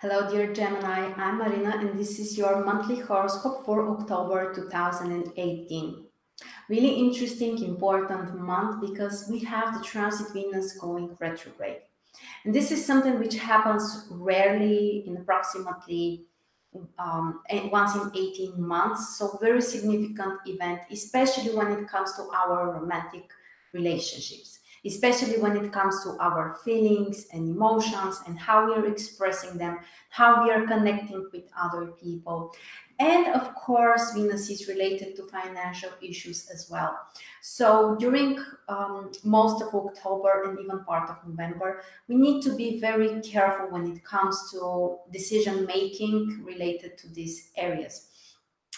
Hello, dear Gemini. I'm Marina, and this is your monthly horoscope for October 2018. Really interesting, important month because we have the transit Venus going retrograde. And this is something which happens rarely in approximately once in 18 months. So, very significant event, especially when it comes to our romantic relationships, especially when it comes to our feelings and emotions and how we are expressing them, how we are connecting with other people. And of course, Venus is related to financial issues as well. So during most of October and even part of November, we need to be very careful when it comes to decision making related to these areas.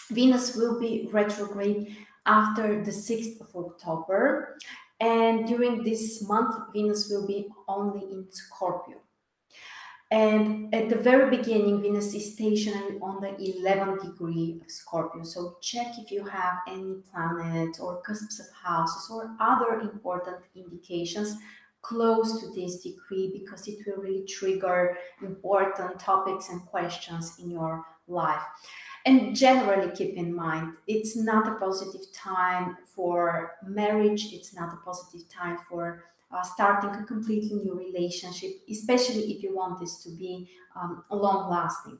Venus will be retrograde after the 6th of October, and during this month, Venus will be only in Scorpio. And at the very beginning, Venus is stationary on the 11th degree of Scorpio. So check if you have any planets or cusps of houses or other important indications close to this degree, because it will really trigger important topics and questions in your life. And generally keep in mind, it's not a positive time for marriage. It's not a positive time for starting a completely new relationship, especially if you want this to be long lasting.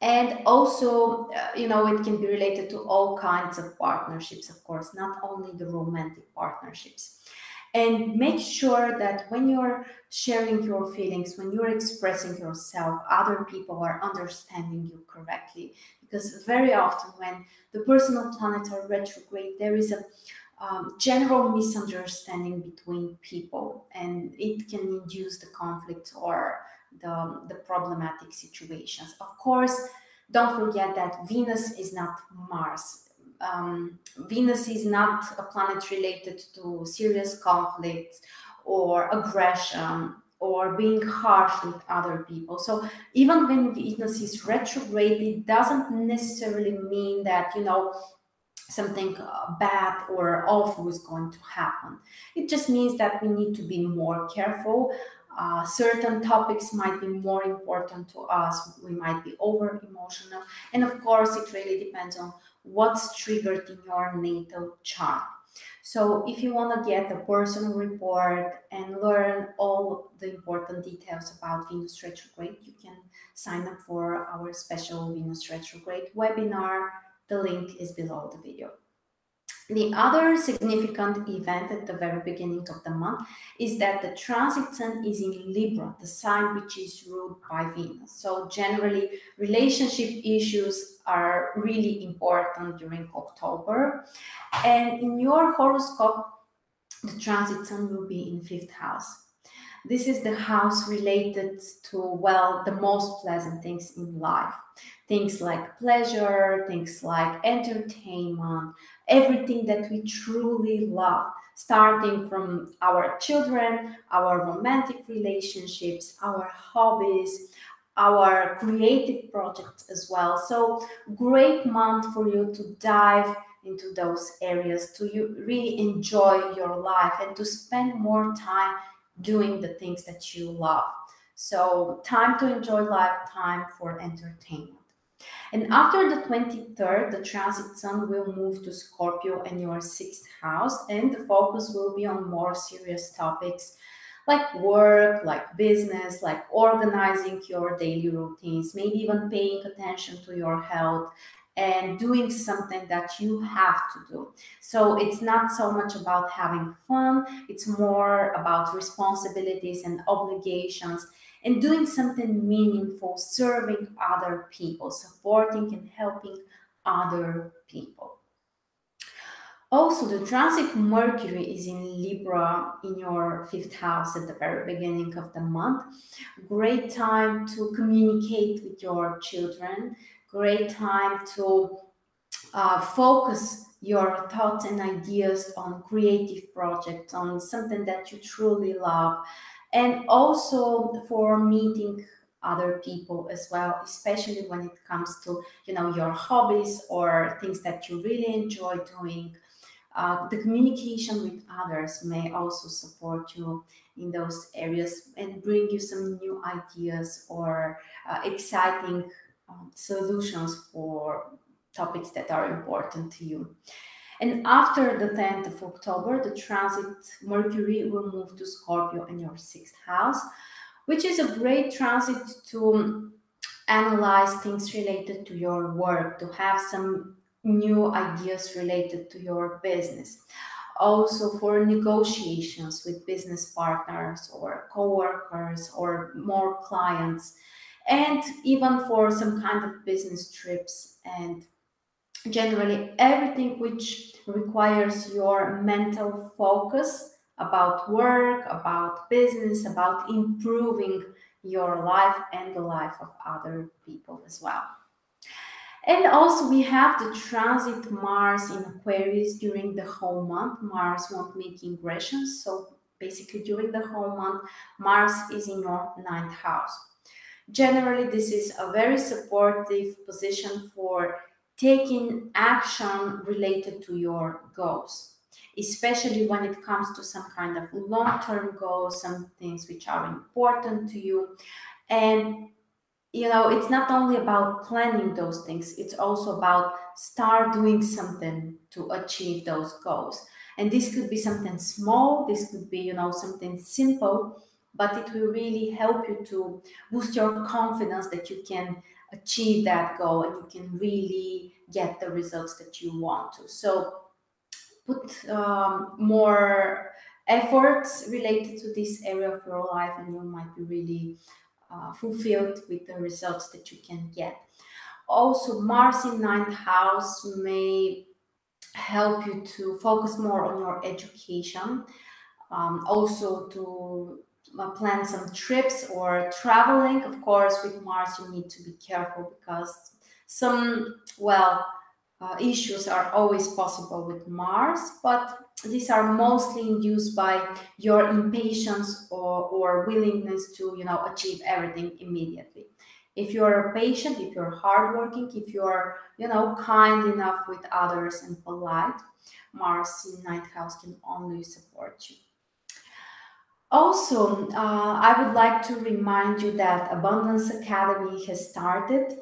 And also, it can be related to all kinds of partnerships, of course, not only the romantic partnerships. And make sure that when you're sharing your feelings, when you're expressing yourself, other people are understanding you correctly. Because very often, when the personal planets are retrograde, there is a general misunderstanding between people, and it can induce the conflict or the problematic situations. Of course, don't forget that Venus is not Mars. Venus is not a planet related to serious conflicts or aggression or being harsh with other people. So even when Venus is retrograde, it doesn't necessarily mean that, something bad or awful is going to happen. It just means that we need to be more careful. Certain topics might be more important to us. We might be over emotional. And of course, it really depends on what's triggered in your natal chart. So, if you want to get a personal report and learn all the important details about Venus retrograde, you can sign up for our special Venus retrograde webinar. The link is below the video. The other significant event at the very beginning of the month is that the transit sun is in Libra, the sign which is ruled by Venus. So generally, relationship issues are really important during October. And in your horoscope, the transit sun will be in fifth house. This is the house related to, well, the most pleasant things in life. Things like pleasure, things like entertainment, everything that we truly love, starting from our children, our romantic relationships, our hobbies, our creative projects as well. So, great month for you to dive into those areas, to you really enjoy your life and to spend more time doing the things that you love. So, time to enjoy life, time for entertainment. And after the 23rd, the transit sun will move to Scorpio in your sixth house, and the focus will be on more serious topics like work, like business, like organizing your daily routines, maybe even paying attention to your health and doing something that you have to do. So it's not so much about having fun, it's more about responsibilities and obligations and doing something meaningful, serving other people, supporting and helping other people. Also, the transit Mercury is in Libra in your fifth house at the very beginning of the month. Great time to communicate with your children. Great time to focus your thoughts and ideas on creative projects, on something that you truly love, and also for meeting other people as well, especially when it comes to your hobbies or things that you really enjoy doing. The communication with others may also support you in those areas and bring you some new ideas or exciting solutions for topics that are important to you. And after the 10th of October, the transit Mercury will move to Scorpio in your sixth house, which is a great transit to analyze things related to your work, to have some new ideas related to your business. Also for negotiations with business partners or co-workers or more clients, and even for some kind of business trips, and generally everything which requires your mental focus about work, about business, about improving your life and the life of other people as well. And also we have the transit Mars in Aquarius during the whole month. Mars won't make ingressions, so basically during the whole month Mars is in your ninth house. Generally, this is a very supportive position for taking action related to your goals, especially when it comes to some kind of long-term goals, some things which are important to you. And it's not only about planning those things, it's also about start doing something to achieve those goals. And this could be something small, this could be something simple, but it will really help you to boost your confidence that you can achieve that goal and you can really get the results that you want to. So put more efforts related to this area of your life and you might be really fulfilled with the results that you can get. Also, Mars in ninth house may help you to focus more on your education, also to plan some trips or traveling. Of course, with Mars, you need to be careful because some, issues are always possible with Mars, but these are mostly induced by your impatience or willingness to, achieve everything immediately. If you're patient, if you're hardworking, if you're, kind enough with others and polite, Mars in ninth house can only support you. Also, I would like to remind you that Abundance Academy has started.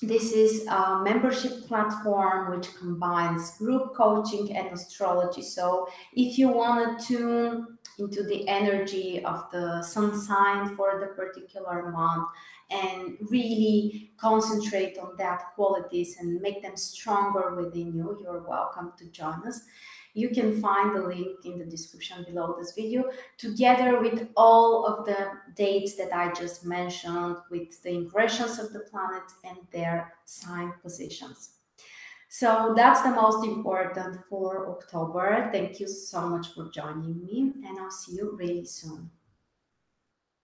This is a membership platform which combines group coaching and astrology. So if you want to tune into the energy of the sun sign for the particular month and really concentrate on that qualities and make them stronger within you, you're welcome to join us. You can find the link in the description below this video, together with all of the dates that I just mentioned, with the ingressions of the planets and their sign positions. So that's the most important for October. Thank you so much for joining me, and I'll see you really soon.